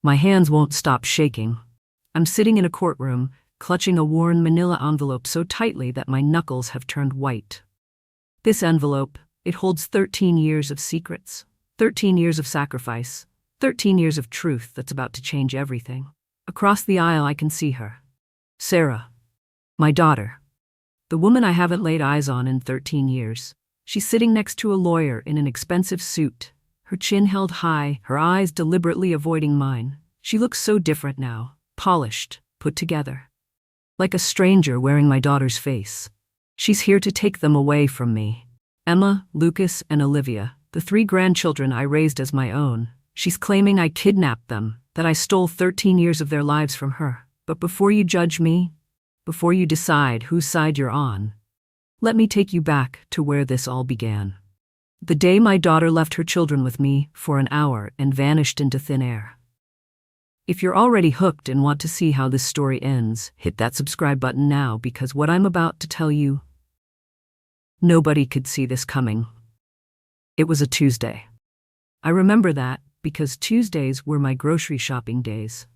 My hands won't stop shaking. I'm sitting in a courtroom, clutching a worn manila envelope so tightly that my knuckles have turned white. This envelope, it holds 13 years of secrets, 13 years of sacrifice, 13 years of truth that's about to change everything. Across the aisle I can see her. Sarah. My daughter. The woman I haven't laid eyes on in 13 years. She's sitting next to a lawyer in an expensive suit, her chin held high, her eyes deliberately avoiding mine. She looks so different now, polished, put together. Like a stranger wearing my daughter's face. She's here to take them away from me. Emma, Lucas, and Olivia, the 3 grandchildren I raised as my own. She's claiming I kidnapped them, that I stole 13 years of their lives from her. But before you judge me, before you decide whose side you're on, let me take you back to where this all began. The day my daughter left her children with me for an hour and vanished into thin air. If you're already hooked and want to see how this story ends, hit that subscribe button now, because what I'm about to tell you, nobody could see this coming. It was a Tuesday. I remember that because Tuesdays were my grocery shopping days.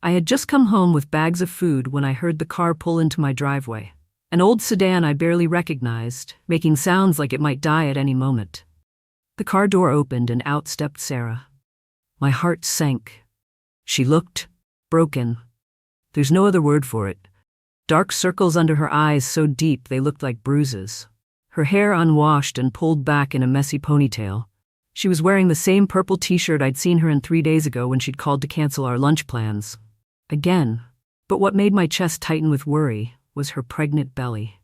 I had just come home with bags of food when I heard the car pull into my driveway. An old sedan I barely recognized, making sounds like it might die at any moment. The car door opened and out stepped Sarah. My heart sank. She looked broken. There's no other word for it. Dark circles under her eyes so deep they looked like bruises. Her hair unwashed and pulled back in a messy ponytail. She was wearing the same purple t-shirt I'd seen her in 3 days ago when she'd called to cancel our lunch plans. Again. But what made my chest tighten with worry was her pregnant belly.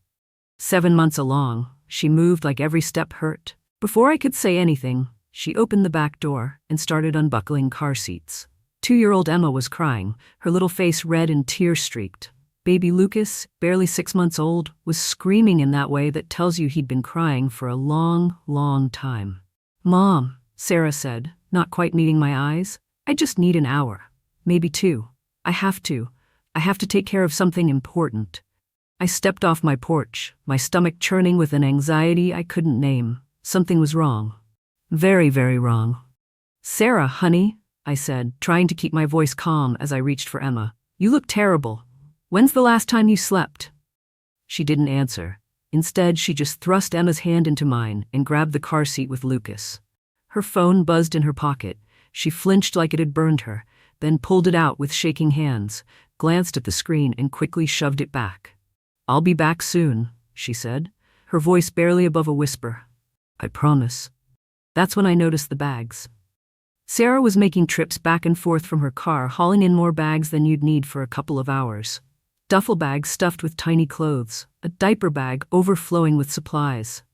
7 months along, she moved like every step hurt. Before I could say anything, she opened the back door and started unbuckling car seats. 2-year-old Emma was crying, her little face red and tear-streaked. Baby Lucas, barely 6 months old, was screaming in that way that tells you he'd been crying for a long, long time. "Mom," Sarah said, not quite meeting my eyes, "I just need an hour. Maybe 2. I have to take care of something important." I stepped off my porch, my stomach churning with an anxiety I couldn't name. Something was wrong. Very, very wrong. "Sarah, honey," I said, trying to keep my voice calm as I reached for Emma. "You look terrible. When's the last time you slept?" She didn't answer. Instead, she just thrust Emma's hand into mine and grabbed the car seat with Lucas. Her phone buzzed in her pocket. She flinched like it had burned her, then pulled it out with shaking hands, glanced at the screen and quickly shoved it back. "I'll be back soon," she said, her voice barely above a whisper. "I promise." That's when I noticed the bags. Sarah was making trips back and forth from her car, hauling in more bags than you'd need for a couple of hours. Duffel bags stuffed with tiny clothes, a diaper bag overflowing with supplies,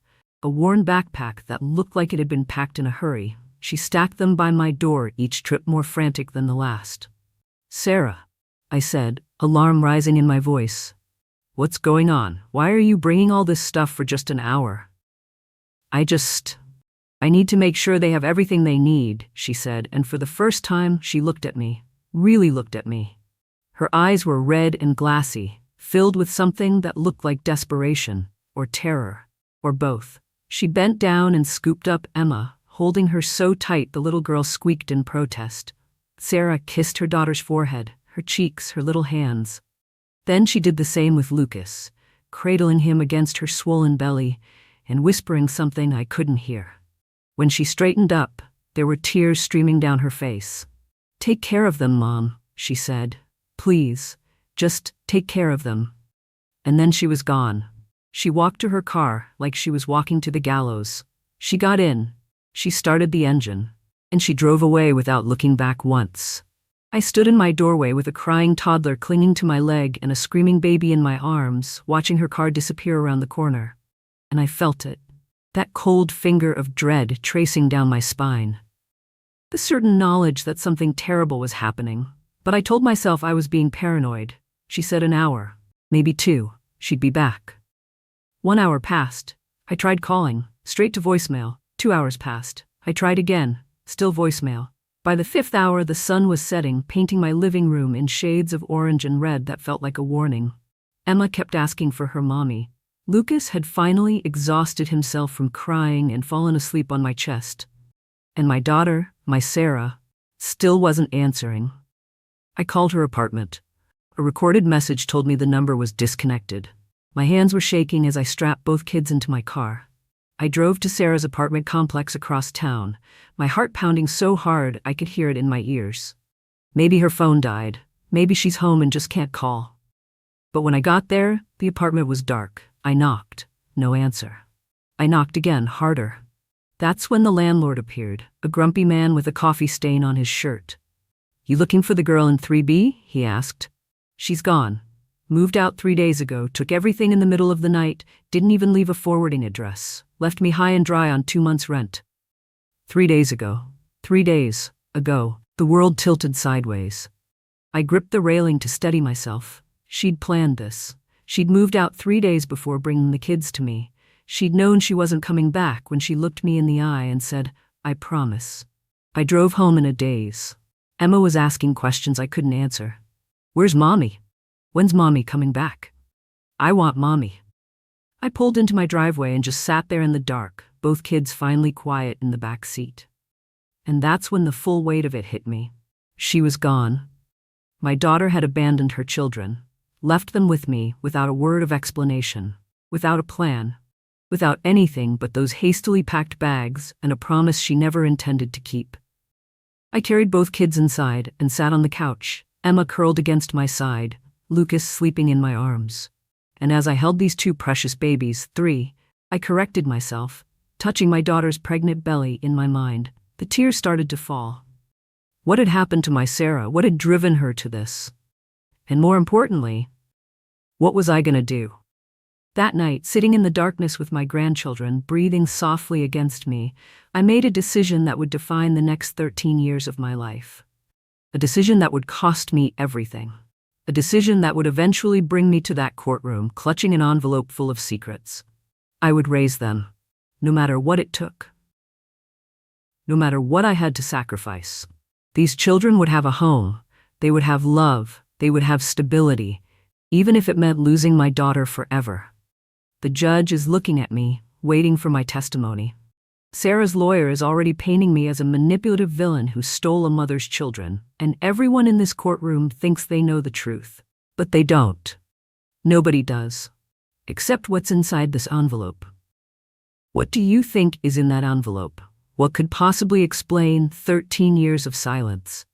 a worn backpack that looked like it had been packed in a hurry. She stacked them by my door, each trip more frantic than the last. "Sarah," I said, alarm rising in my voice. "What's going on? Why are you bringing all this stuff for just an hour?" I need to make sure they have everything they need," she said, and for the first time she looked at me, really looked at me. Her eyes were red and glassy, filled with something that looked like desperation, or terror, or both. She bent down and scooped up Emma, holding her so tight the little girl squeaked in protest. Sarah kissed her daughter's forehead, her cheeks, her little hands. Then she did the same with Lucas, cradling him against her swollen belly and whispering something I couldn't hear. When she straightened up, there were tears streaming down her face. "Take care of them, Mom," she said. "Please, just take care of them." And then she was gone. She walked to her car like she was walking to the gallows. She got in, she started the engine, and she drove away without looking back once. I stood in my doorway with a crying toddler clinging to my leg and a screaming baby in my arms, watching her car disappear around the corner. And I felt it. That cold finger of dread tracing down my spine. The certain knowledge that something terrible was happening. But I told myself I was being paranoid. She said an hour, maybe 2, she'd be back. 1 hour passed. I tried calling, straight to voicemail. 2 hours passed. I tried again, still voicemail. By the 5th hour, the sun was setting, painting my living room in shades of orange and red that felt like a warning. Emma kept asking for her mommy. Lucas had finally exhausted himself from crying and fallen asleep on my chest. And my daughter, my Sarah, Still wasn't answering. I called her apartment. A recorded message told me the number was disconnected. My hands were shaking as I strapped both kids into my car. I drove to Sarah's apartment complex across town, my heart pounding so hard I could hear it in my ears. Maybe her phone died. Maybe she's home and just can't call. But when I got there, the apartment was dark. I knocked. No answer. I knocked again, harder. That's when the landlord appeared, a grumpy man with a coffee stain on his shirt. "You looking for the girl in 3B?" he asked. "She's gone. Moved out 3 days ago, took everything in the middle of the night, didn't even leave a forwarding address, left me high and dry on 2 months' rent." 3 days ago. 3 days ago. The world tilted sideways. I gripped the railing to steady myself. She'd planned this. She'd moved out 3 days before bringing the kids to me. She'd known she wasn't coming back when she looked me in the eye and said, "I promise." I drove home in a daze. Emma was asking questions I couldn't answer. "Where's Mommy? When's Mommy coming back? I want Mommy." I pulled into my driveway and just sat there in the dark, both kids finally quiet in the back seat. And that's when the full weight of it hit me. She was gone. My daughter had abandoned her children, left them with me without a word of explanation, without a plan, without anything but those hastily packed bags and a promise she never intended to keep. I carried both kids inside and sat on the couch, Emma curled against my side, Lucas sleeping in my arms. And as I held these two precious babies, 3, I corrected myself, touching my daughter's pregnant belly in my mind. The tears started to fall. What had happened to my Sarah? What had driven her to this? And more importantly, what was I going to do? That night, sitting in the darkness with my grandchildren, breathing softly against me, I made a decision that would define the next 13 years of my life. A decision that would cost me everything. A decision that would eventually bring me to that courtroom, clutching an envelope full of secrets. I would raise them, no matter what it took. No matter what I had to sacrifice. These children would have a home. They would have love. They would have stability, even if it meant losing my daughter forever. The judge is looking at me, waiting for my testimony. Sarah's lawyer is already painting me as a manipulative villain who stole a mother's children, and everyone in this courtroom thinks they know the truth. But they don't. Nobody does. Except what's inside this envelope. What do you think is in that envelope? What could possibly explain 13 years of silence?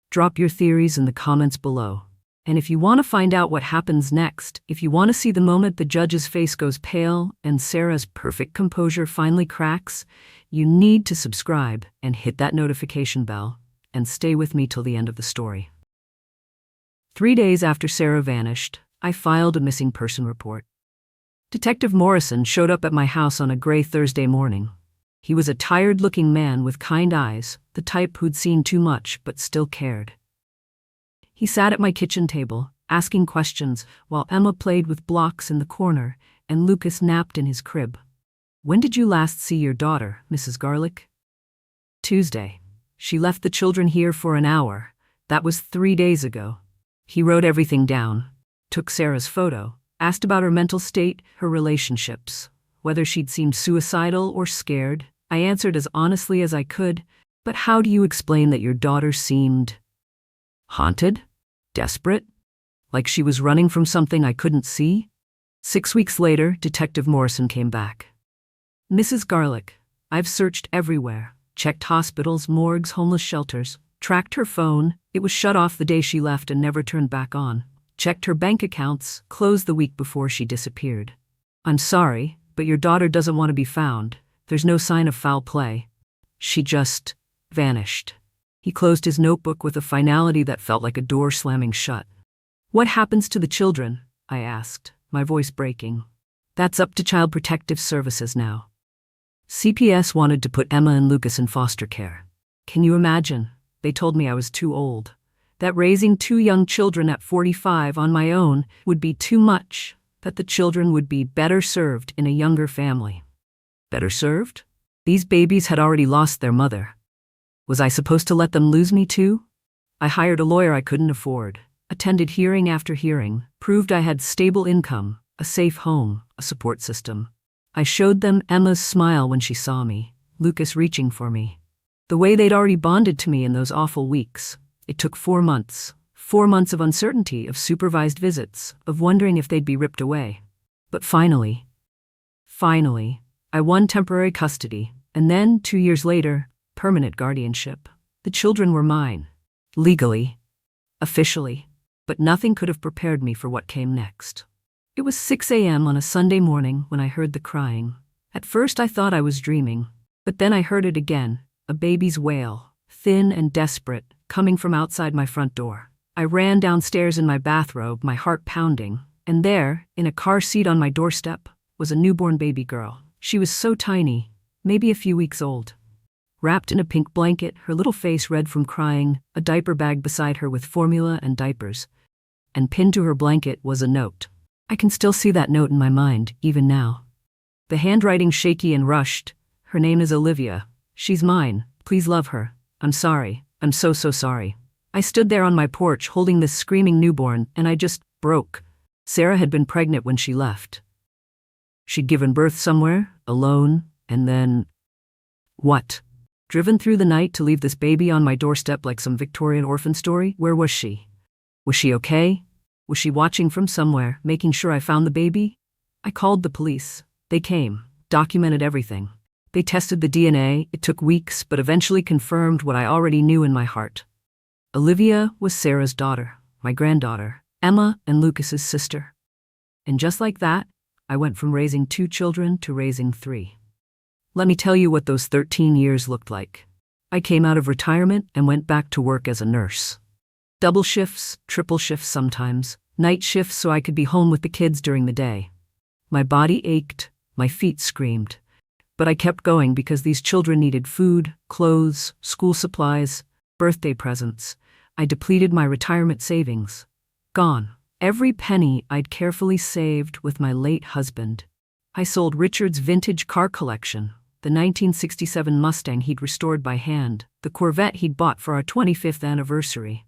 Drop your theories in the comments below. And if you want to find out what happens next, if you want to see the moment the judge's face goes pale and Sarah's perfect composure finally cracks, you need to subscribe and hit that notification bell and stay with me till the end of the story. 3 days after Sarah vanished, I filed a missing person report. Detective Morrison showed up at my house on a gray Thursday morning. He was a tired-looking man with kind eyes, the type who'd seen too much but still cared. He sat at my kitchen table, asking questions, while Emma played with blocks in the corner and Lucas napped in his crib. "When did you last see your daughter, Mrs. Garlick?" "Tuesday. She left the children here for an hour. That was 3 days ago." He wrote everything down, took Sarah's photo, asked about her mental state, her relationships, whether she'd seemed suicidal or scared. I answered as honestly as I could, "But how do you explain that your daughter seemed haunted? Desperate? Like she was running from something I couldn't see?" 6 weeks later, Detective Morrison came back. "Mrs. Garlick, I've searched everywhere, checked hospitals, morgues, homeless shelters, tracked her phone. It was shut off the day she left and never turned back on. Checked her bank accounts, closed the week before she disappeared. I'm sorry, but your daughter doesn't want to be found. There's no sign of foul play. She just vanished." He closed his notebook with a finality that felt like a door slamming shut. "What happens to the children?" I asked, my voice breaking. "That's up to Child Protective Services now. CPS wanted to put Emma and Lucas in foster care. Can you imagine? They told me I was too old. That raising 2 young children at 45 on my own would be too much, that the children would be better served in a younger family." Better served? These babies had already lost their mother. Was I supposed to let them lose me too? I hired a lawyer I couldn't afford, attended hearing after hearing, proved I had stable income, a safe home, a support system. I showed them Emma's smile when she saw me, Lucas reaching for me. The way they'd already bonded to me in those awful weeks. It took 4 months. 4 months of uncertainty, of supervised visits, of wondering if they'd be ripped away. But finally, I won temporary custody, and then, 2 years later, permanent guardianship. The children were mine. Legally. Officially. But nothing could have prepared me for what came next. It was 6 a.m. on a Sunday morning when I heard the crying. At first I thought I was dreaming, but then I heard it again, a baby's wail, thin and desperate, coming from outside my front door. I ran downstairs in my bathrobe, my heart pounding, and there, in a car seat on my doorstep, was a newborn baby girl. She was so tiny, maybe a few weeks old. Wrapped in a pink blanket, her little face red from crying, a diaper bag beside her with formula and diapers. And pinned to her blanket was a note. I can still see that note in my mind, even now. The handwriting shaky and rushed. Her name is Olivia. She's mine. Please love her. I'm sorry. I'm so sorry. I stood there on my porch holding this screaming newborn, and I just broke. Sarah had been pregnant when she left. She'd given birth somewhere, alone, and then... What? Driven through the night to leave this baby on my doorstep like some Victorian orphan story? Where was she? Was she okay? Was she watching from somewhere, making sure I found the baby? I called the police. They came, documented everything. They tested the DNA. It took weeks, but eventually confirmed what I already knew in my heart. Olivia was Sarah's daughter, my granddaughter, Emma and Lucas's sister. And just like that, I went from raising 2 children to raising 3. Let me tell you what those 13 years looked like. I came out of retirement and went back to work as a nurse. Double shifts, triple shifts sometimes, night shifts so I could be home with the kids during the day. My body ached, my feet screamed. But I kept going because these children needed food, clothes, school supplies, birthday presents. I depleted my retirement savings. Gone. Every penny I'd carefully saved with my late husband. I sold Richard's vintage car collection, the 1967 Mustang he'd restored by hand, the Corvette he'd bought for our 25th anniversary.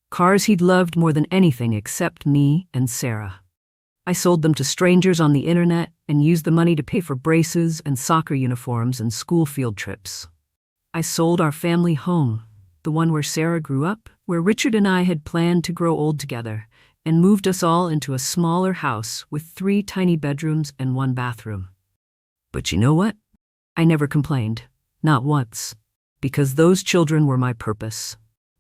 Cars he'd loved more than anything except me and Sarah. I sold them to strangers on the internet and used the money to pay for braces and soccer uniforms and school field trips. I sold our family home, the one where Sarah grew up, where Richard and I had planned to grow old together, and moved us all into a smaller house with 3 tiny bedrooms and 1 bathroom. But you know what? I never complained, not once, because those children were my purpose,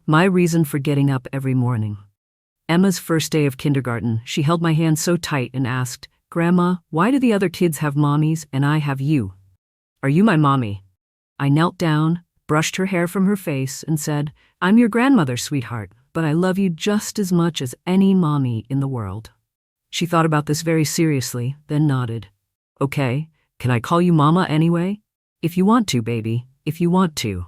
my reason for getting up every morning. Emma's first day of kindergarten, she held my hand so tight and asked, "Grandma, why do the other kids have mommies and I have you? Are you my mommy?" I knelt down, brushed her hair from her face, and said, "I'm your grandmother, sweetheart, but I love you just as much as any mommy in the world." She thought about this very seriously, then nodded. "Okay, can I call you Mama anyway?" "If you want to, baby, if you want to."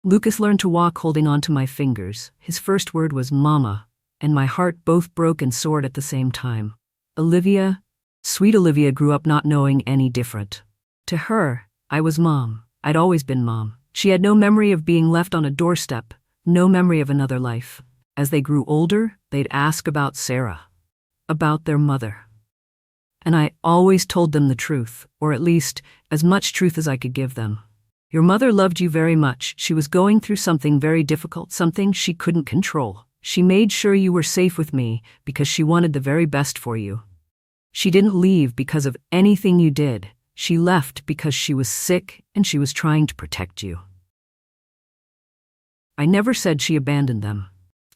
Lucas learned to walk holding onto my fingers. His first word was Mama, and my heart both broke and soared at the same time. Olivia, sweet Olivia, grew up not knowing any different. To her, I was Mom. I'd always been Mom. She had no memory of being left on a doorstep, no memory of another life. As they grew older, they'd ask about Sarah, about their mother. And I always told them the truth, or at least as much truth as I could give them. Your mother loved you very much. She was going through something very difficult, something she couldn't control. She made sure you were safe with me because she wanted the very best for you. She didn't leave because of anything you did. She left because she was sick and she was trying to protect you. I never said she abandoned them.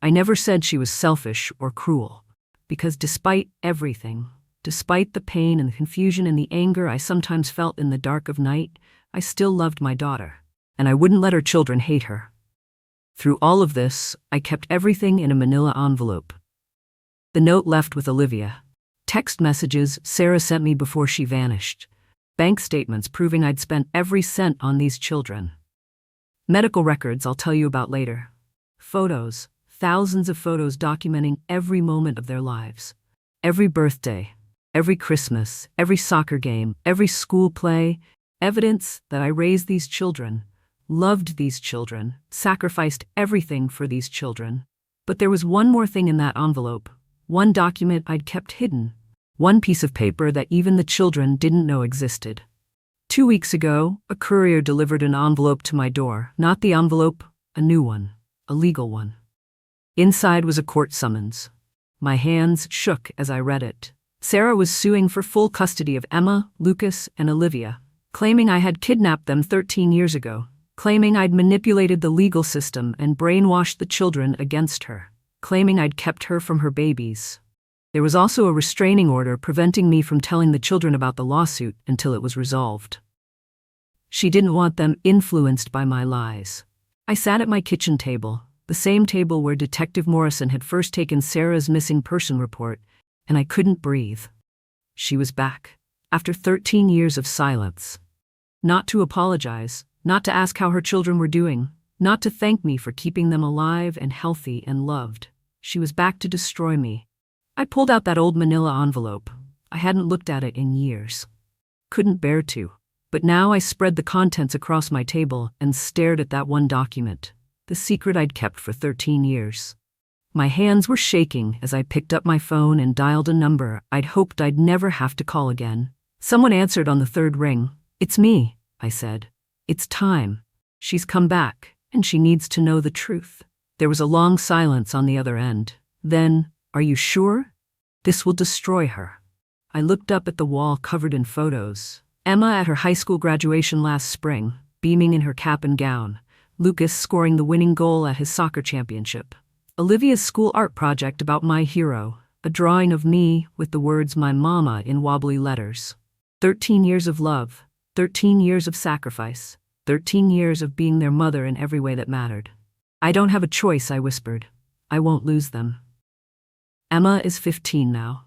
I never said she was selfish or cruel. Because despite everything, despite the pain and the confusion and the anger I sometimes felt in the dark of night, I still loved my daughter, and I wouldn't let her children hate her. Through all of this, I kept everything in a manila envelope. The note left with Olivia. Text messages Sarah sent me before she vanished. Bank statements proving I'd spent every cent on these children. Medical records I'll tell you about later. Photos, thousands of photos documenting every moment of their lives. Every birthday, every Christmas, every soccer game, every school play, evidence that I raised these children, loved these children, sacrificed everything for these children. But there was one more thing in that envelope, one document I'd kept hidden, one piece of paper that even the children didn't know existed. 2 weeks ago, a courier delivered an envelope to my door. Not the envelope, a new one, a legal one. Inside was a court summons. My hands shook as I read it. Sarah was suing for full custody of Emma, Lucas, and Olivia, claiming I had kidnapped them 13 years ago, claiming I'd manipulated the legal system and brainwashed the children against her, claiming I'd kept her from her babies. There was also a restraining order preventing me from telling the children about the lawsuit until it was resolved. She didn't want them influenced by my lies. I sat at my kitchen table, the same table where Detective Morrison had first taken Sarah's missing person report, and I couldn't breathe. She was back, after 13 years of silence. Not to apologize, not to ask how her children were doing, not to thank me for keeping them alive and healthy and loved. She was back to destroy me. I pulled out that old manila envelope. I hadn't looked at it in years. Couldn't bear to. But now I spread the contents across my table and stared at that one document, the secret I'd kept for 13 years. My hands were shaking as I picked up my phone and dialed a number I'd hoped I'd never have to call again. Someone answered on the third ring. "It's me," I said. "It's time. She's come back, and she needs to know the truth." There was a long silence on the other end. Then, "Are you sure? This will destroy her." I looked up at the wall covered in photos. Emma at her high school graduation last spring, beaming in her cap and gown. Lucas scoring the winning goal at his soccer championship. Olivia's school art project about my hero, a drawing of me with the words "my mama" in wobbly letters. 13 years of love, 13 years of sacrifice, 13 years of being their mother in every way that mattered. "I don't have a choice," I whispered. "I won't lose them." Emma is 15 now.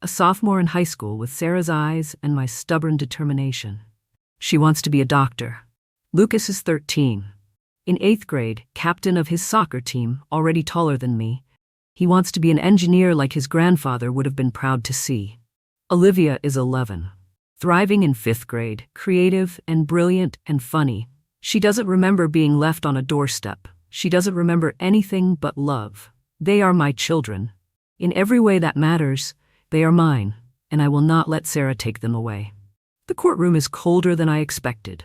A sophomore in high school with Sarah's eyes and my stubborn determination. She wants to be a doctor. Lucas is 13. In 8th grade, captain of his soccer team, already taller than me. He wants to be an engineer like his grandfather would have been proud to see. Olivia is 11. Thriving in 5th grade, creative and brilliant and funny. She doesn't remember being left on a doorstep. She doesn't remember anything but love. They are my children. In every way that matters, they are mine, and I will not let Sarah take them away. The courtroom is colder than I expected.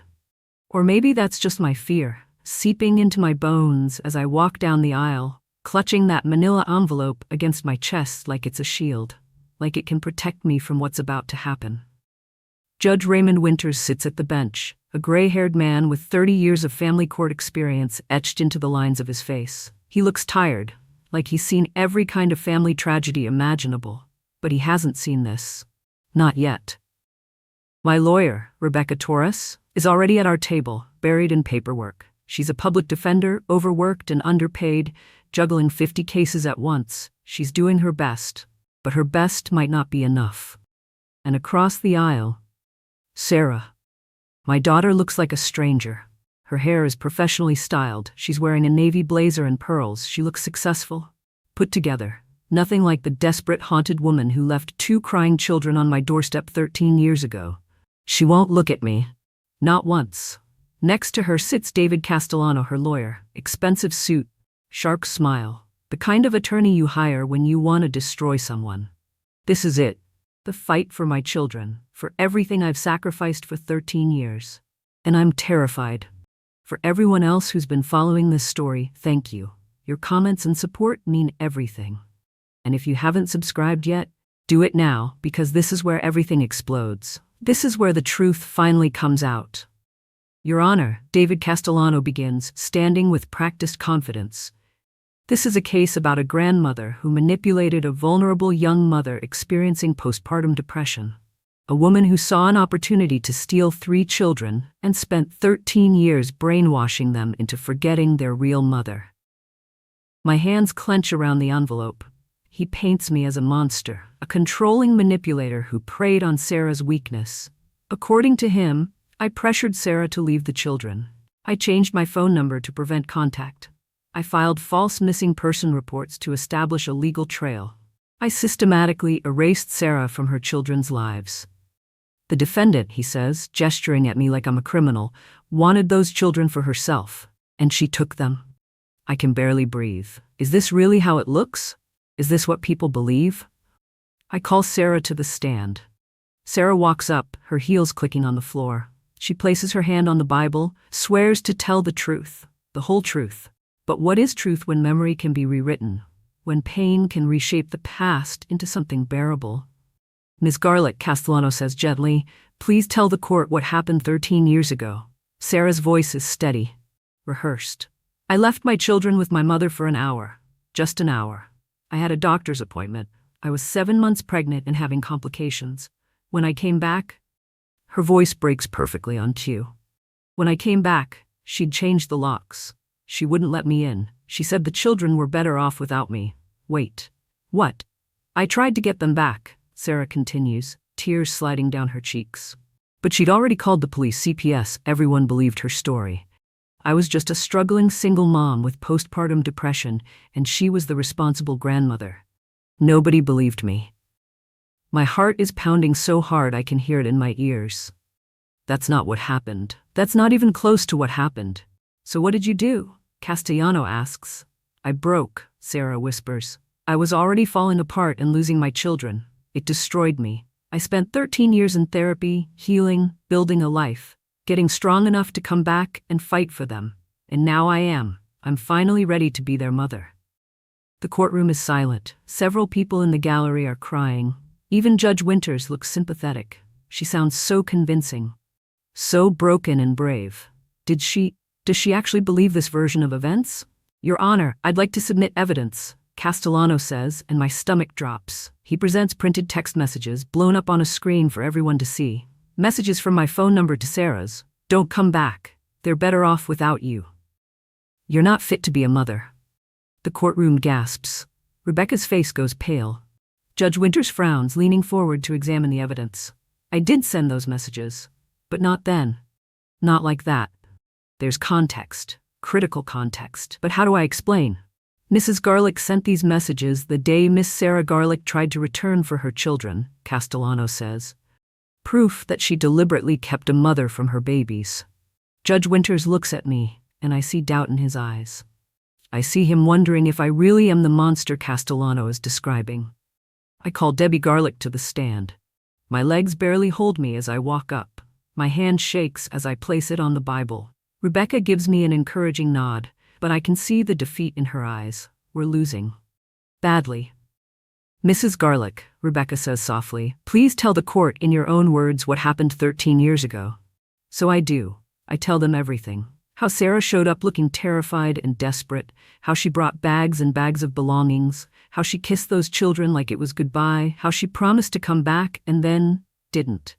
Or maybe that's just my fear, seeping into my bones as I walk down the aisle, clutching that manila envelope against my chest like it's a shield, like it can protect me from what's about to happen. Judge Raymond Winters sits at the bench, a gray-haired man with 30 years of family court experience etched into the lines of his face. He looks tired, like he's seen every kind of family tragedy imaginable, but he hasn't seen this. Not yet. My lawyer, Rebecca Torres, is already at our table, buried in paperwork. She's a public defender, overworked and underpaid, juggling 50 cases at once. She's doing her best, but her best might not be enough. And across the aisle, Sarah. My daughter looks like a stranger. Her hair is professionally styled. She's wearing a navy blazer and pearls. She looks successful, put together. Nothing like the desperate, haunted woman who left 2 crying children on my doorstep 13 years ago. She won't look at me. Not once. Next to her sits David Castellano, her lawyer. Expensive suit, sharp smile. The kind of attorney you hire when you want to destroy someone. This is it. The fight for my children, for everything I've sacrificed for 13 years. And I'm terrified. For everyone else who's been following this story, thank you. Your comments and support mean everything. And if you haven't subscribed yet, do it now, because this is where everything explodes. This is where the truth finally comes out. Your Honor, David Castellano begins, standing with practiced confidence. This is a case about a grandmother who manipulated a vulnerable young mother experiencing postpartum depression. A woman who saw an opportunity to steal 3 children and spent 13 years brainwashing them into forgetting their real mother. My hands clench around the envelope. He paints me as a monster, a controlling manipulator who preyed on Sarah's weakness. According to him, I pressured Sarah to leave the children. I changed my phone number to prevent contact. I filed false missing person reports to establish a legal trail. I systematically erased Sarah from her children's lives. The defendant, he says, gesturing at me like I'm a criminal, wanted those children for herself, and she took them. I can barely breathe. Is this really how it looks? Is this what people believe? I call Sarah to the stand. Sarah walks up, her heels clicking on the floor. She places her hand on the Bible, swears to tell the truth, the whole truth. But what is truth when memory can be rewritten? When pain can reshape the past into something bearable? Ms. Garlick, Castellano says gently, please tell the court what happened 13 years ago. Sarah's voice is steady, rehearsed. I left my children with my mother for an hour. Just an hour. I had a doctor's appointment. I was 7 months pregnant and having complications. When I came back, her voice breaks perfectly on cue. When I came back, she'd changed the locks. She wouldn't let me in. She said the children were better off without me. Wait. What? I tried to get them back, Sarah continues, tears sliding down her cheeks. But she'd already called the police, CPS. Everyone believed her story. I was just a struggling single mom with postpartum depression, and she was the responsible grandmother. Nobody believed me. My heart is pounding so hard I can hear it in my ears. That's not what happened. That's not even close to what happened. So what did you do? Castellano asks. I broke, Sarah whispers. I was already falling apart and losing my children. It destroyed me. I spent 13 years in therapy, healing, building a life, getting strong enough to come back and fight for them. And now I am. I'm finally ready to be their mother. The courtroom is silent. Several people in the gallery are crying. Even Judge Winters looks sympathetic. She sounds so convincing. So broken and brave. Does she actually believe this version of events? Your Honor, I'd like to submit evidence, Castellano says, and my stomach drops. He presents printed text messages blown up on a screen for everyone to see. Messages from my phone number to Sarah's. Don't come back. They're better off without you. You're not fit to be a mother. The courtroom gasps. Rebecca's face goes pale. Judge Winters frowns, leaning forward to examine the evidence. I did send those messages, but not then. Not like that. There's context, critical context. But how do I explain? Mrs. Garlick sent these messages the day Miss Sarah Garlick tried to return for her children, Castellano says. Proof that she deliberately kept a mother from her babies. Judge Winters looks at me, and I see doubt in his eyes. I see him wondering if I really am the monster Castellano is describing. I call Debbie Garlick to the stand. My legs barely hold me as I walk up. My hand shakes as I place it on the Bible. Rebecca gives me an encouraging nod, but I can see the defeat in her eyes. We're losing. Badly. Mrs. Garlick, Rebecca says softly, please tell the court in your own words what happened 13 years ago. So I do. I tell them everything. How Sarah showed up looking terrified and desperate, how she brought bags and bags of belongings, how she kissed those children like it was goodbye, how she promised to come back and then didn't.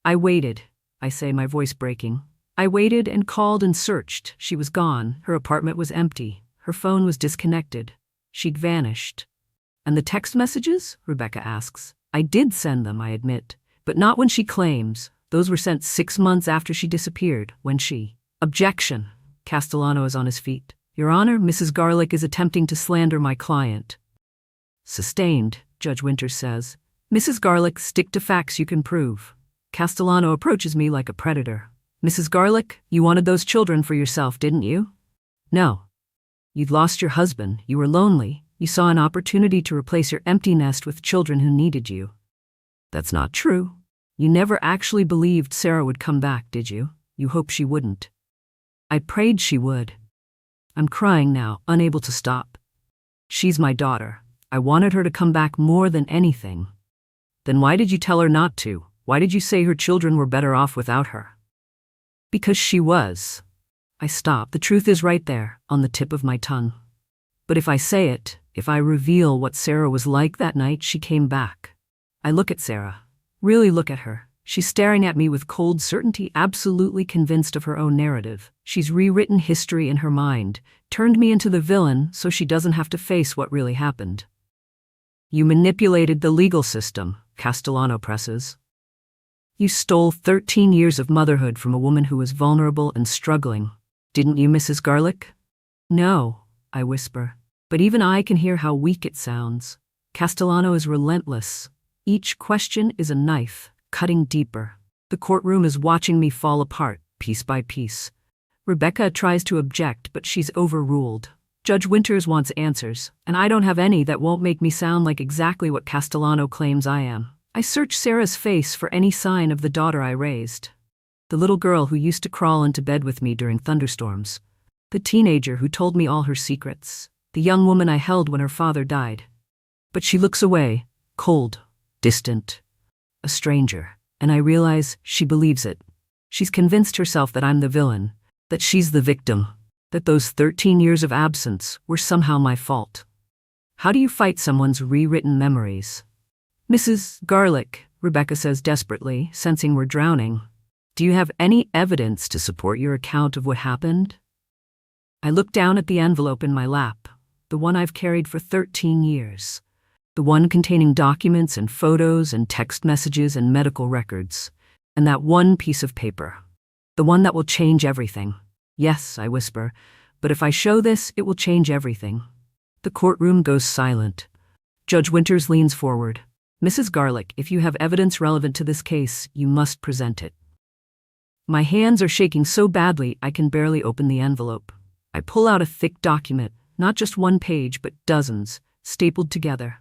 I waited, I say, my voice breaking. I waited and called and searched. She was gone. Her apartment was empty. Her phone was disconnected. She'd vanished. And the text messages? Rebecca asks. I did send them, I admit, but not when she claims. Those were sent 6 months after she disappeared, when she... Objection. Castellano is on his feet. Your Honor, Mrs. Garlick is attempting to slander my client. Sustained, Judge Winters says. Mrs. Garlick, stick to facts you can prove. Castellano approaches me like a predator. Mrs. Garlick, you wanted those children for yourself, didn't you? No. You'd lost your husband, you were lonely, you saw an opportunity to replace your empty nest with children who needed you. That's not true. You never actually believed Sarah would come back, did you? You hoped she wouldn't. I prayed she would. I'm crying now, unable to stop. She's my daughter. I wanted her to come back more than anything. Then why did you tell her not to? Why did you say her children were better off without her? Because she was. I stop. The truth is right there, on the tip of my tongue. But if I say it, if I reveal what Sarah was like that night she came back. I look at Sarah. Really look at her. She's staring at me with cold certainty, absolutely convinced of her own narrative. She's rewritten history in her mind, turned me into the villain so she doesn't have to face what really happened. You manipulated the legal system, Castellano presses. You stole 13 years of motherhood from a woman who was vulnerable and struggling. Didn't you, Mrs. Garlick? No, I whisper. But even I can hear how weak it sounds. Castellano is relentless. Each question is a knife, cutting deeper. The courtroom is watching me fall apart, piece by piece. Rebecca tries to object, but she's overruled. Judge Winters wants answers, and I don't have any that won't make me sound like exactly what Castellano claims I am. I search Sarah's face for any sign of the daughter I raised. The little girl who used to crawl into bed with me during thunderstorms. The teenager who told me all her secrets. The young woman I held when her father died. But she looks away, cold, distant, a stranger, and I realize she believes it. She's convinced herself that I'm the villain, that she's the victim, that those 13 years of absence were somehow my fault. How do you fight someone's rewritten memories? Mrs. Garlick, Rebecca says desperately, sensing we're drowning. Do you have any evidence to support your account of what happened? I look down at the envelope in my lap, the one I've carried for 13 years. The one containing documents and photos and text messages and medical records. And that one piece of paper. The one that will change everything. Yes, I whisper, but if I show this, it will change everything. The courtroom goes silent. Judge Winters leans forward. Mrs. Garlick, if you have evidence relevant to this case, you must present it. My hands are shaking so badly I can barely open the envelope. I pull out a thick document, not just one page, but dozens, stapled together.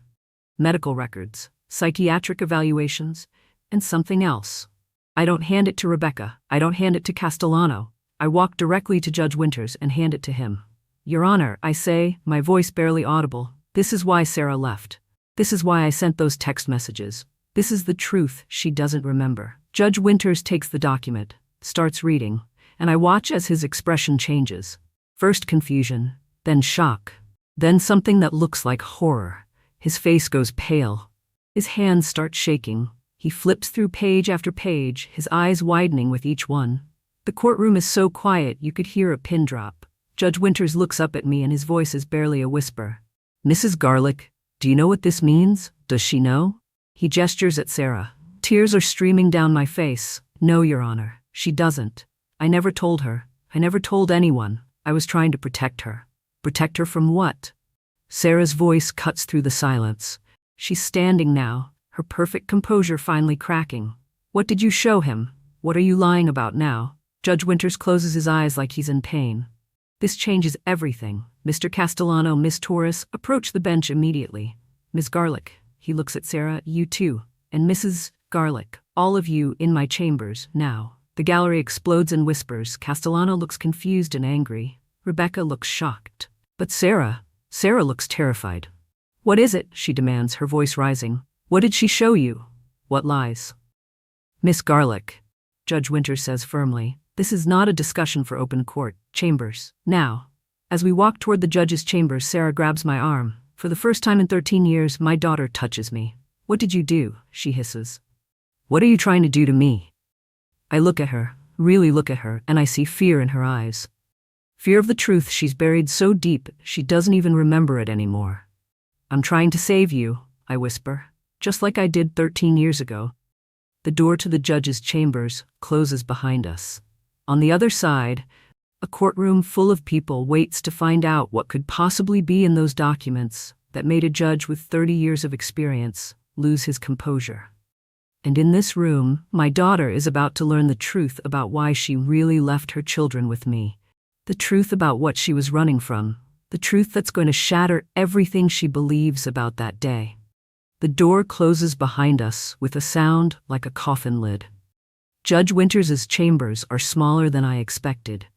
Medical records, psychiatric evaluations, and something else. I don't hand it to Rebecca. I don't hand it to Castellano. I walk directly to Judge Winters and hand it to him. Your Honor, I say, my voice barely audible, this is why Sarah left. This is why I sent those text messages. This is the truth she doesn't remember. Judge Winters takes the document, starts reading, and I watch as his expression changes. First confusion, then shock, then something that looks like horror. His face goes pale. His hands start shaking. He flips through page after page, his eyes widening with each one. The courtroom is so quiet you could hear a pin drop. Judge Winters looks up at me and his voice is barely a whisper. Mrs. Garlick, do you know what this means? Does she know? He gestures at Sarah. Tears are streaming down my face. No, Your Honor, she doesn't. I never told her. I never told anyone. I was trying to protect her. Protect her from what? Sarah's voice cuts through the silence. She's standing now, her perfect composure finally cracking. What did you show him? What are you lying about now? Judge Winters closes his eyes like he's in pain. This changes everything. Mr. Castellano, Miss Torres, approach the bench immediately. Miss Garlick, he looks at Sarah, you too, and Mrs. Garlick, all of you in my chambers, now. The gallery explodes in whispers. Castellano looks confused and angry. Rebecca looks shocked. But Sarah looks terrified. What is it? She demands, her voice rising. What did she show you? What lies? Miss Garlick, Judge Winters says firmly, this is not a discussion for open court. Chambers. Now. As we walk toward the judge's chambers, Sarah grabs my arm. For the first time in 13 years, my daughter touches me. What did you do? She hisses. What are you trying to do to me? I look at her, really look at her, and I see fear in her eyes. Fear of the truth she's buried so deep she doesn't even remember it anymore. I'm trying to save you, I whisper, just like I did 13 years ago. The door to the judge's chambers closes behind us. On the other side, a courtroom full of people waits to find out what could possibly be in those documents that made a judge with 30 years of experience lose his composure. And in this room, my daughter is about to learn the truth about why she really left her children with me. The truth about what she was running from. The truth that's going to shatter everything she believes about that day. The door closes behind us with a sound like a coffin lid. Judge Winters' chambers are smaller than I expected.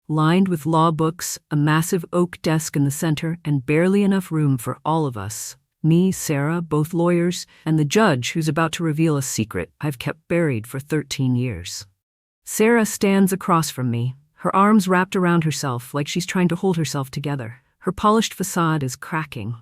Lined with law books, a massive oak desk in the center, and barely enough room for all of us. Me, Sarah, both lawyers, and the judge who's about to reveal a secret I've kept buried for 13 years. Sarah stands across from me, her arms wrapped around herself like she's trying to hold herself together. Her polished facade is cracking.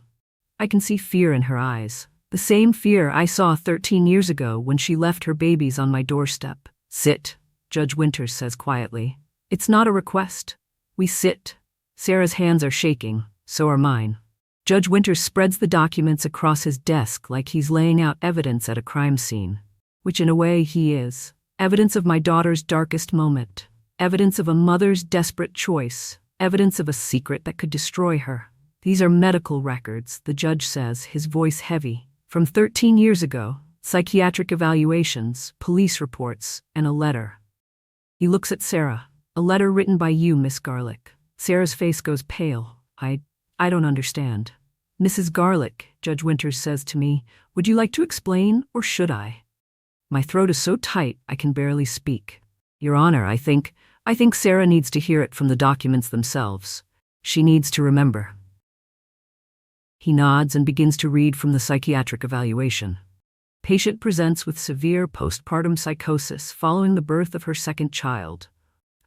I can see fear in her eyes. The same fear I saw 13 years ago when she left her babies on my doorstep. Sit, Judge Winters says quietly. It's not a request. We sit. Sarah's hands are shaking, so are mine. Judge Winters spreads the documents across his desk like he's laying out evidence at a crime scene. Which in a way he is. Evidence of my daughter's darkest moment. Evidence of a mother's desperate choice. Evidence of a secret that could destroy her. These are medical records, the judge says, his voice heavy. From 13 years ago, psychiatric evaluations, police reports, and a letter. He looks at Sarah. A letter written by you, Miss Garlick. Sarah's face goes pale. I don't understand. Mrs. Garlick, Judge Winters says to me, would you like to explain, or should I? My throat is so tight I can barely speak. Your Honor, I think Sarah needs to hear it from the documents themselves. She needs to remember. He nods and begins to read from the psychiatric evaluation. Patient presents with severe postpartum psychosis following the birth of her second child.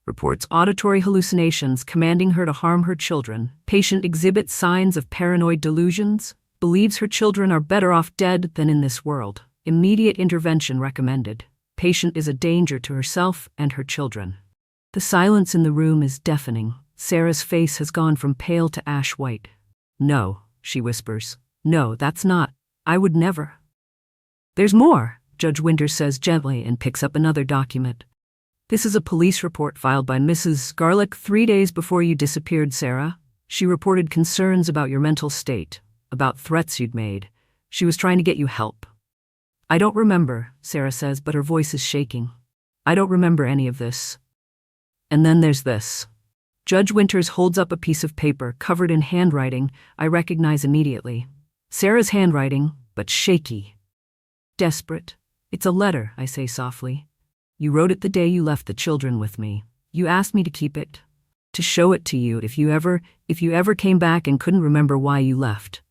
Reports auditory hallucinations commanding her to harm her children. Patient exhibits signs of paranoid delusions. Believes her children are better off dead than in this world. Immediate intervention recommended. Patient is a danger to herself and her children. The silence in the room is deafening. Sarah's face has gone from pale to ash white. No, she whispers. No, that's not. I would never. There's more, Judge Winters says gently and picks up another document. This is a police report filed by Mrs. Garlick 3 days before you disappeared, Sarah. She reported concerns about your mental state, about threats you'd made. She was trying to get you help. I don't remember, Sarah says, but her voice is shaking. I don't remember any of this. And then there's this. Judge Winters holds up a piece of paper covered in handwriting I recognize immediately. Sarah's handwriting, but shaky. Desperate. It's a letter, I say softly. You wrote it the day you left the children with me. You asked me to keep it, to show it to you if you ever came back and couldn't remember why you left.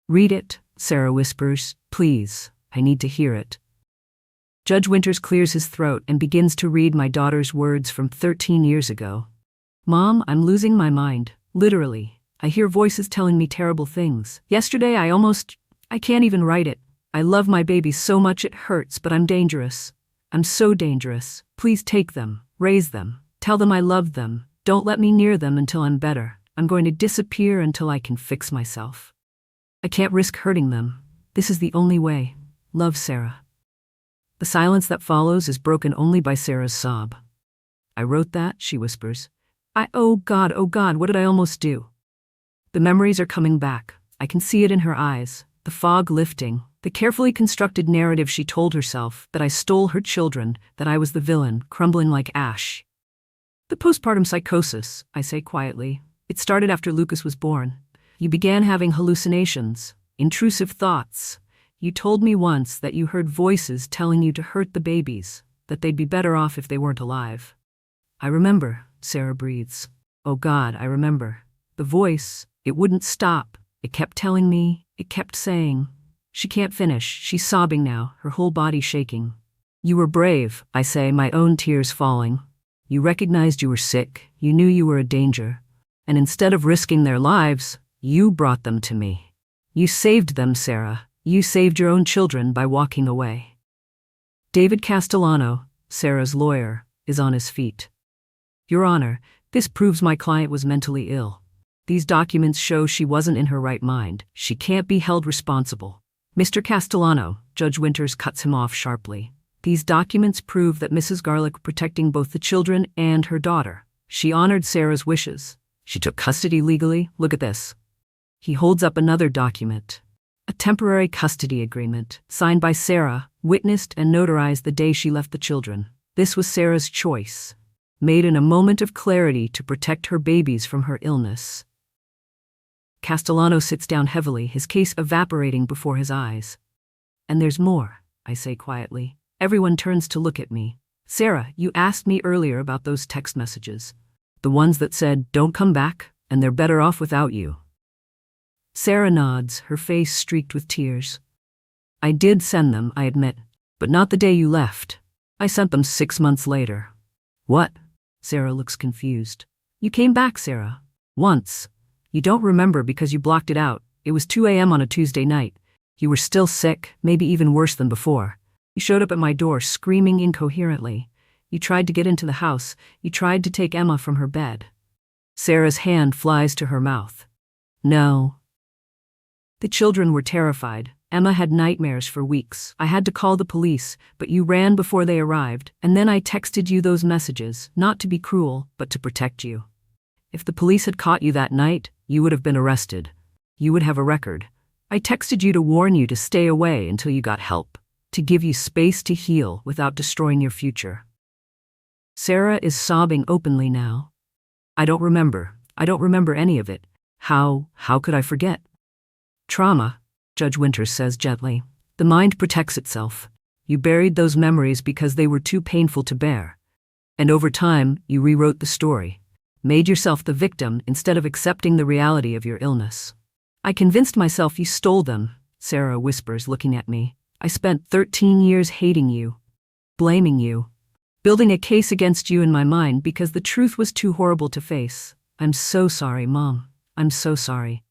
Read it, Sarah whispers. Please, I need to hear it. Judge Winters clears his throat and begins to read my daughter's words from 13 years ago. Mom, I'm losing my mind. Literally. I hear voices telling me terrible things. Yesterday I can't even write it. I love my babies so much it hurts, but I'm dangerous. I'm so dangerous. Please take them, raise them, tell them I love them. Don't let me near them until I'm better. I'm going to disappear until I can fix myself. I can't risk hurting them. This is the only way. Love, Sarah. The silence that follows is broken only by Sarah's sob. I wrote that, she whispers. Oh God, what did I almost do? The memories are coming back. I can see it in her eyes, the fog lifting, the carefully constructed narrative she told herself, that I stole her children, that I was the villain, crumbling like ash. The postpartum psychosis, I say quietly. It started after Lucas was born. You began having hallucinations, intrusive thoughts. You told me once that you heard voices telling you to hurt the babies, that they'd be better off if they weren't alive. I remember, Sarah breathes. Oh God, I remember. The voice, it wouldn't stop. It kept telling me, it kept saying. She can't finish. She's sobbing now, her whole body shaking. You were brave, I say, my own tears falling. You recognized you were sick. You knew you were a danger. And instead of risking their lives, you brought them to me. You saved them, Sarah. You saved your own children by walking away. David Castellano, Sarah's lawyer, is on his feet. Your Honor, this proves my client was mentally ill. These documents show she wasn't in her right mind. She can't be held responsible. Mr. Castellano, Judge Winters cuts him off sharply. These documents prove that Mrs. Garlick protecting both the children and her daughter. She honored Sarah's wishes. She took custody legally. Look at this. He holds up another document. A temporary custody agreement, signed by Sarah, witnessed and notarized the day she left the children. This was Sarah's choice, made in a moment of clarity to protect her babies from her illness. Castellano sits down heavily, his case evaporating before his eyes. And there's more, I say quietly. Everyone turns to look at me. Sarah, you asked me earlier about those text messages. The ones that said, don't come back, and they're better off without you. Sarah nods, her face streaked with tears. I did send them, I admit, but not the day you left. I sent them 6 months later. What? Sarah looks confused. You came back, Sarah. Once. You don't remember because you blocked it out. It was 2 a.m. on a Tuesday night. You were still sick, maybe even worse than before. You showed up at my door screaming incoherently. You tried to get into the house. You tried to take Emma from her bed. Sarah's hand flies to her mouth. No. The children were terrified. Emma had nightmares for weeks. I had to call the police, but you ran before they arrived, and then I texted you those messages, not to be cruel, but to protect you. If the police had caught you that night, you would have been arrested. You would have a record. I texted you to warn you to stay away until you got help, to give you space to heal without destroying your future. Sarah is sobbing openly now. I don't remember any of it. How could I forget? Trauma, Judge Winters says gently. The mind protects itself. You buried those memories because they were too painful to bear. And over time, you rewrote the story, made yourself the victim instead of accepting the reality of your illness. I convinced myself you stole them, Sarah whispers, looking at me. I spent 13 years hating you, blaming you, building a case against you in my mind because the truth was too horrible to face. I'm so sorry, Mom. I'm so sorry.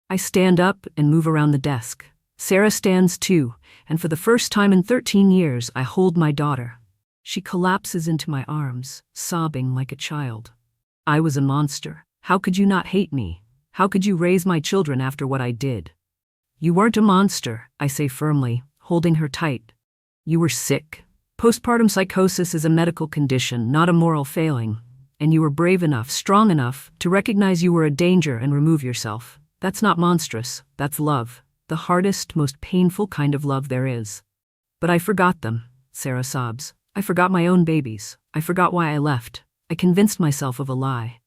I stand up and move around the desk. Sarah stands too, and for the first time in 13 years, I hold my daughter. She collapses into my arms, sobbing like a child. I was a monster. How could you not hate me? How could you raise my children after what I did? You weren't a monster, I say firmly, holding her tight. You were sick. Postpartum psychosis is a medical condition, not a moral failing. And you were brave enough, strong enough, to recognize you were a danger and remove yourself. That's not monstrous, that's love. The hardest, most painful kind of love there is. But I forgot them, Sarah sobs. I forgot my own babies. I forgot why I left. I convinced myself of a lie.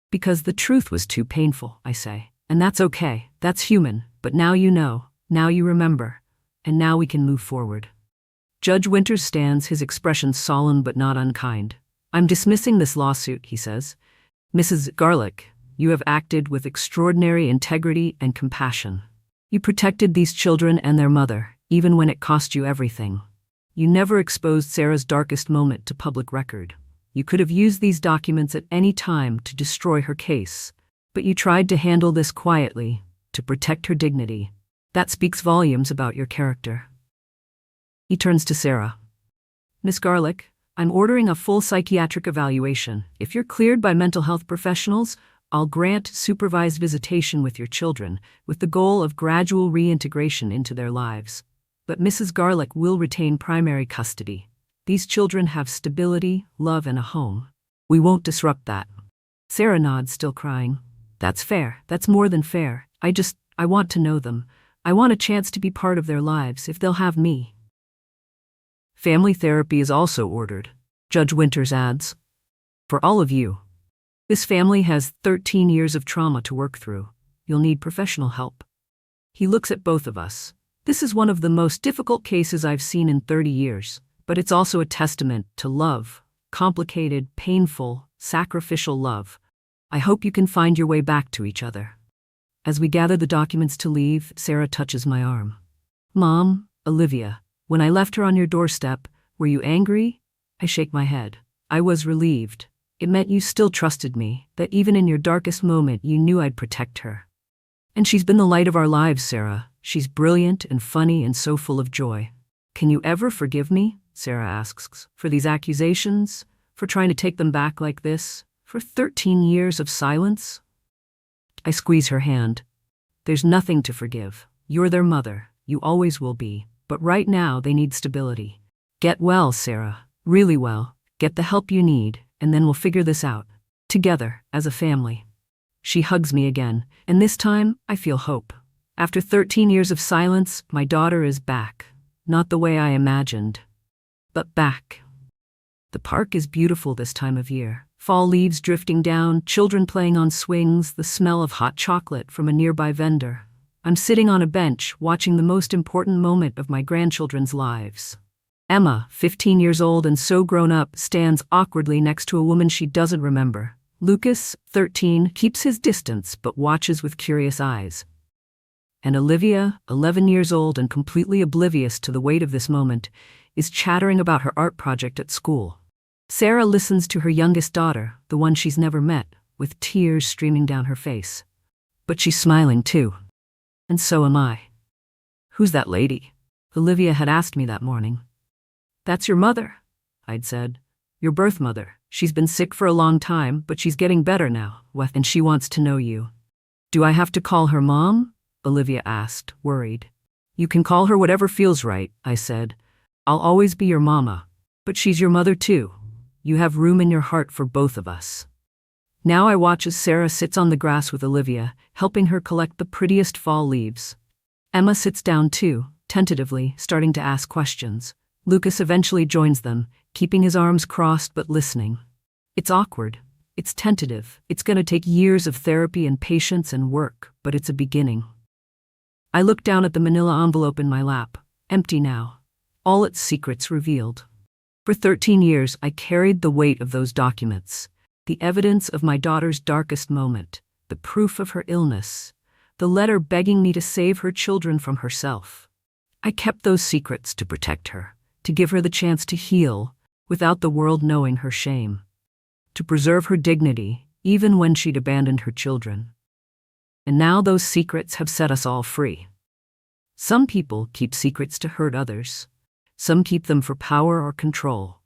Because the truth was too painful, I say. And that's okay, that's human. But now you know, now you remember. And now we can move forward. Judge Winters stands, his expression solemn but not unkind. I'm dismissing this lawsuit, he says. Mrs. Garlick, you have acted with extraordinary integrity and compassion. You protected these children and their mother, even when it cost you everything. You never exposed Sarah's darkest moment to public record. You could have used these documents at any time to destroy her case, but you tried to handle this quietly, to protect her dignity. That speaks volumes about your character. He turns to Sarah. Miss Garlick, I'm ordering a full psychiatric evaluation. If you're cleared by mental health professionals, I'll grant supervised visitation with your children, with the goal of gradual reintegration into their lives. But Mrs. Garlick will retain primary custody. These children have stability, love, and a home. We won't disrupt that. Sarah nods, still crying. That's fair. That's more than fair. I want to know them. I want a chance to be part of their lives if they'll have me. Family therapy is also ordered, Judge Winters adds. For all of you. This family has 13 years of trauma to work through. You'll need professional help. He looks at both of us. This is one of the most difficult cases I've seen in 30 years, but it's also a testament to love, complicated, painful, sacrificial love. I hope you can find your way back to each other. As we gather the documents to leave, Sarah touches my arm. Mom, Olivia, when I left her on your doorstep, were you angry? I shake my head. I was relieved. It meant you still trusted me, that even in your darkest moment you knew I'd protect her. And she's been the light of our lives, Sarah. She's brilliant and funny and so full of joy. Can you ever forgive me? Sarah asks. For these accusations? For trying to take them back like this? For 13 years of silence? I squeeze her hand. There's nothing to forgive. You're their mother. You always will be. But right now they need stability. Get well, Sarah. Really well. Get the help you need. And then we'll figure this out. Together, as a family. She hugs me again, and this time, I feel hope. After 13 years of silence, my daughter is back. Not the way I imagined, but back. The park is beautiful this time of year. Fall leaves drifting down, children playing on swings, the smell of hot chocolate from a nearby vendor. I'm sitting on a bench, watching the most important moment of my grandchildren's lives. Emma, 15 years old and so grown up, stands awkwardly next to a woman she doesn't remember. Lucas, 13, keeps his distance but watches with curious eyes. And Olivia, 11 years old and completely oblivious to the weight of this moment, is chattering about her art project at school. Sarah listens to her youngest daughter, the one she's never met, with tears streaming down her face. But she's smiling too. And so am I. Who's that lady? Olivia had asked me that morning. That's your mother, I'd said. Your birth mother. She's been sick for a long time, but she's getting better now, and she wants to know you. Do I have to call her Mom? Olivia asked, worried. You can call her whatever feels right, I said. I'll always be your mama. But she's your mother too. You have room in your heart for both of us. Now I watch as Sarah sits on the grass with Olivia, helping her collect the prettiest fall leaves. Emma sits down too, tentatively, starting to ask questions. Lucas eventually joins them, keeping his arms crossed but listening. It's awkward. It's tentative. It's going to take years of therapy and patience and work, but it's a beginning. I looked down at the manila envelope in my lap, empty now, all its secrets revealed. For 13 years, I carried the weight of those documents, the evidence of my daughter's darkest moment, the proof of her illness, the letter begging me to save her children from herself. I kept those secrets to protect her, to give her the chance to heal without the world knowing her shame, to preserve her dignity even when she'd abandoned her children. And now those secrets have set us all free. Some people keep secrets to hurt others. Some keep them for power or control.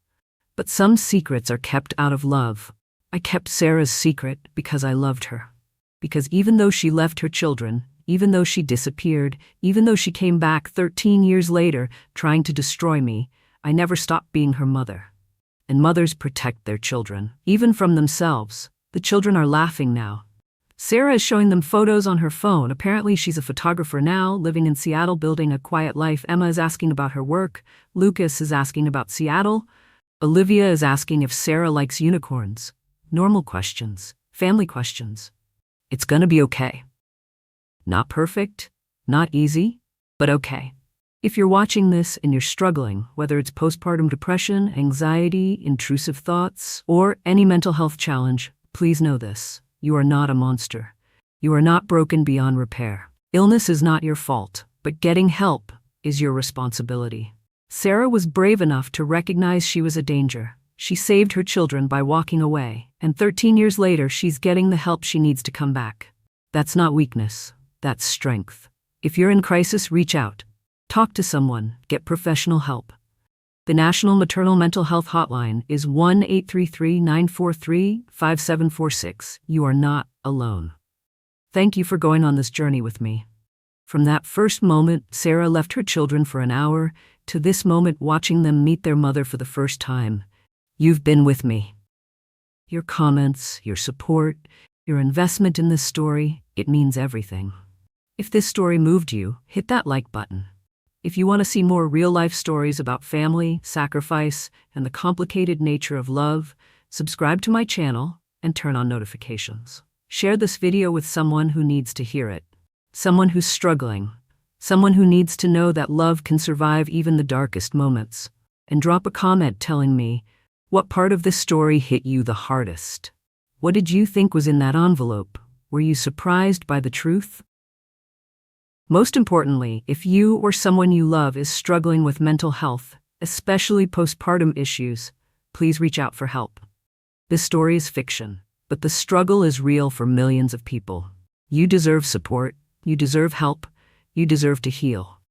But some secrets are kept out of love. I kept Sarah's secret because I loved her. Because even though she left her children, even though she disappeared, even though she came back 13 years later trying to destroy me, I never stopped being her mother. And mothers protect their children, even from themselves. The children are laughing now. Sarah is showing them photos on her phone. Apparently she's a photographer now, living in Seattle, building a quiet life. Emma is asking about her work. Lucas is asking about Seattle. Olivia is asking if Sarah likes unicorns. Normal questions, family questions. It's gonna be okay. Not perfect, not easy, but okay. If you're watching this and you're struggling, whether it's postpartum depression, anxiety, intrusive thoughts, or any mental health challenge, please know this. You are not a monster. You are not broken beyond repair. Illness is not your fault, but getting help is your responsibility. Sarah was brave enough to recognize she was a danger. She saved her children by walking away, and 13 years later, she's getting the help she needs to come back. That's not weakness. That's strength. If you're in crisis, reach out. Talk to someone. Get professional help. The National Maternal Mental Health Hotline is 1-833-943-5746. You are not alone. Thank you for going on this journey with me. From that first moment Sarah left her children for an hour, to this moment watching them meet their mother for the first time, you've been with me. Your comments, your support, your investment in this story, it means everything. If this story moved you, hit that like button. If you want to see more real-life stories about family, sacrifice, and the complicated nature of love, subscribe to my channel and turn on notifications. Share this video with someone who needs to hear it, someone who's struggling, someone who needs to know that love can survive even the darkest moments. And drop a comment telling me, what part of this story hit you the hardest? What did you think was in that envelope? Were you surprised by the truth? Most importantly, if you or someone you love is struggling with mental health, especially postpartum issues, please reach out for help. This story is fiction, but the struggle is real for millions of people. You deserve support, you deserve help, you deserve to heal.